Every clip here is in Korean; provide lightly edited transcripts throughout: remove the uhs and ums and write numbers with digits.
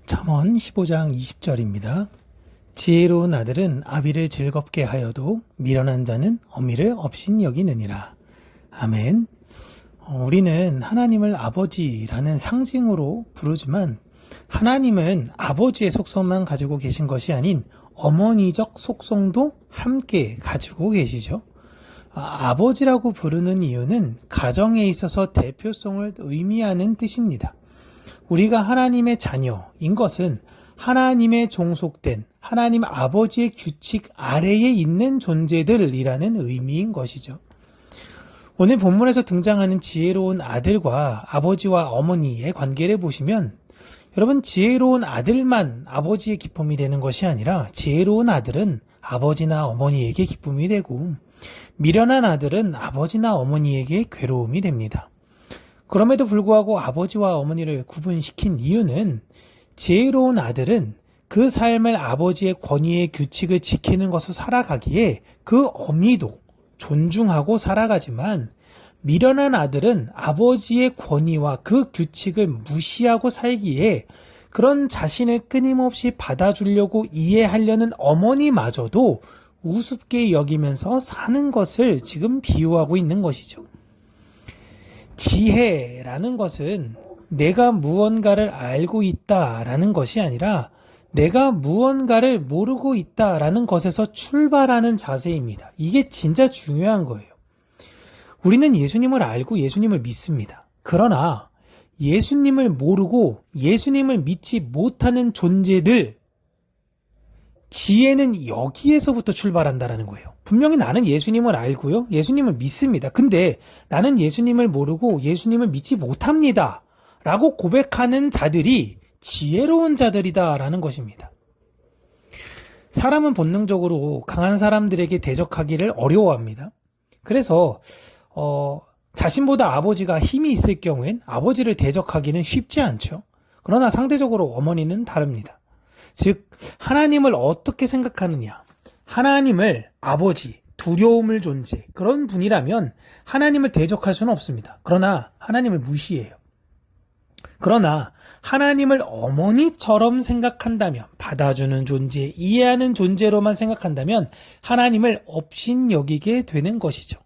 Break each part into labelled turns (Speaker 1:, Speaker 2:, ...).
Speaker 1: 잠언 15장 20절입니다. 지혜로운 아들은 아비를 즐겁게 하여도 미련한 자는 어미를 업신 여기느니라. 아멘. 우리는 하나님을 아버지라는 상징으로 부르지만 하나님은 아버지의 속성만 가지고 계신 것이 아닌 어머니적 속성도 함께 가지고 계시죠. 아버지라고 부르는 이유는 가정에 있어서 대표성을 의미하는 뜻입니다. 우리가 하나님의 자녀인 것은 하나님의 종속된 하나님 아버지의 규칙 아래에 있는 존재들이라는 의미인 것이죠. 오늘 본문에서 등장하는 지혜로운 아들과 아버지와 어머니의 관계를 보시면 여러분, 지혜로운 아들만 아버지의 기쁨이 되는 것이 아니라 지혜로운 아들은 아버지나 어머니에게 기쁨이 되고 미련한 아들은 아버지나 어머니에게 괴로움이 됩니다. 그럼에도 불구하고 아버지와 어머니를 구분시킨 이유는 지혜로운 아들은 그 삶을 아버지의 권위의 규칙을 지키는 것으로 살아가기에 그 어미도 존중하고 살아가지만 미련한 아들은 아버지의 권위와 그 규칙을 무시하고 살기에 그런 자신을 끊임없이 받아주려고 이해하려는 어머니마저도 우습게 여기면서 사는 것을 지금 비유하고 있는 것이죠. 지혜라는 것은 내가 무언가를 알고 있다라는 것이 아니라 내가 무언가를 모르고 있다라는 것에서 출발하는 자세입니다. 이게 진짜 중요한 거예요. 우리는 예수님을 알고 예수님을 믿습니다. 그러나 예수님을 모르고 예수님을 믿지 못하는 존재들, 지혜는 여기에서부터 출발한다라는 거예요. 분명히 나는 예수님을 알고요. 예수님을 믿습니다. 근데 나는 예수님을 모르고 예수님을 믿지 못합니다. 라고 고백하는 자들이 지혜로운 자들이다라는 것입니다. 사람은 본능적으로 강한 사람들에게 대적하기를 어려워합니다. 그래서 자신보다 아버지가 힘이 있을 경우엔 아버지를 대적하기는 쉽지 않죠. 그러나 상대적으로 어머니는 다릅니다. 즉 하나님을 어떻게 생각하느냐, 하나님을 아버지, 두려움을 존재, 그런 분이라면 하나님을 대적할 수는 없습니다. 그러나 하나님을 무시해요. 그러나 하나님을 어머니처럼 생각한다면, 받아주는 존재, 이해하는 존재로만 생각한다면 하나님을 업신여기게 되는 것이죠.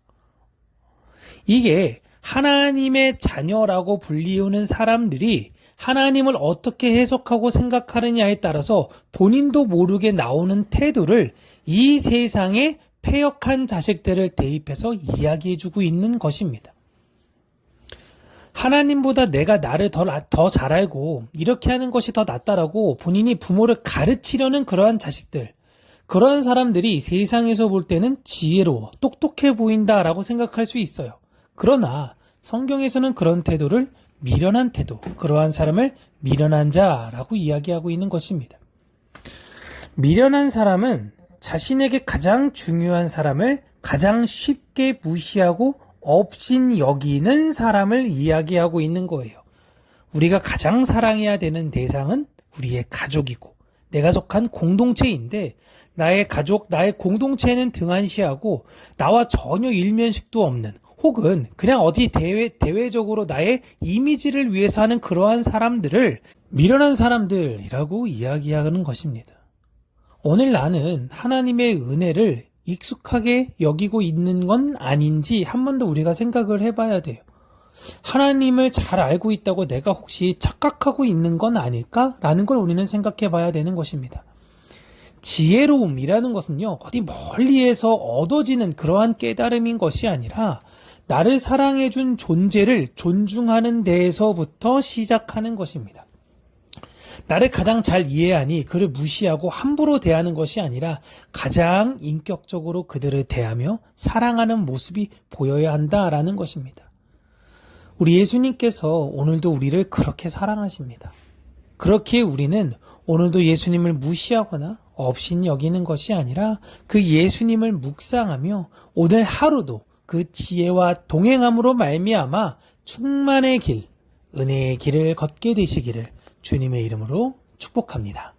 Speaker 1: 이게 하나님의 자녀라고 불리우는 사람들이 하나님을 어떻게 해석하고 생각하느냐에 따라서 본인도 모르게 나오는 태도를 이 세상에 패역한 자식들을 대입해서 이야기해주고 있는 것입니다. 하나님보다 내가 나를 더 잘 알고 이렇게 하는 것이 더 낫다라고 본인이 부모를 가르치려는 그러한 자식들, 그러한 사람들이 세상에서 볼 때는 지혜로워, 똑똑해 보인다라고 생각할 수 있어요. 그러나 성경에서는 그런 태도를 미련한 태도, 그러한 사람을 미련한 자라고 이야기하고 있는 것입니다. 미련한 사람은 자신에게 가장 중요한 사람을 가장 쉽게 무시하고 업신 여기는 사람을 이야기하고 있는 거예요. 우리가 가장 사랑해야 되는 대상은 우리의 가족이고 내가 속한 공동체인데 나의 가족, 나의 공동체는 등한시하고 나와 전혀 일면식도 없는 혹은 그냥 어디 대외적으로 나의 이미지를 위해서 하는 그러한 사람들을 미련한 사람들이라고 이야기하는 것입니다. 오늘 나는 하나님의 은혜를 익숙하게 여기고 있는 건 아닌지 한 번 더 우리가 생각을 해봐야 돼요. 하나님을 잘 알고 있다고 내가 혹시 착각하고 있는 건 아닐까라는 걸 우리는 생각해 봐야 되는 것입니다. 지혜로움이라는 것은요, 어디 멀리에서 얻어지는 그러한 깨달음인 것이 아니라 나를 사랑해준 존재를 존중하는 데에서부터 시작하는 것입니다. 나를 가장 잘 이해하니 그를 무시하고 함부로 대하는 것이 아니라 가장 인격적으로 그들을 대하며 사랑하는 모습이 보여야 한다라는 것입니다. 우리 예수님께서 오늘도 우리를 그렇게 사랑하십니다. 그렇기에 우리는 오늘도 예수님을 무시하거나 업신 여기는 것이 아니라 그 예수님을 묵상하며 오늘 하루도 그 지혜와 동행함으로 말미암아 충만의 길, 은혜의 길을 걷게 되시기를 주님의 이름으로 축복합니다.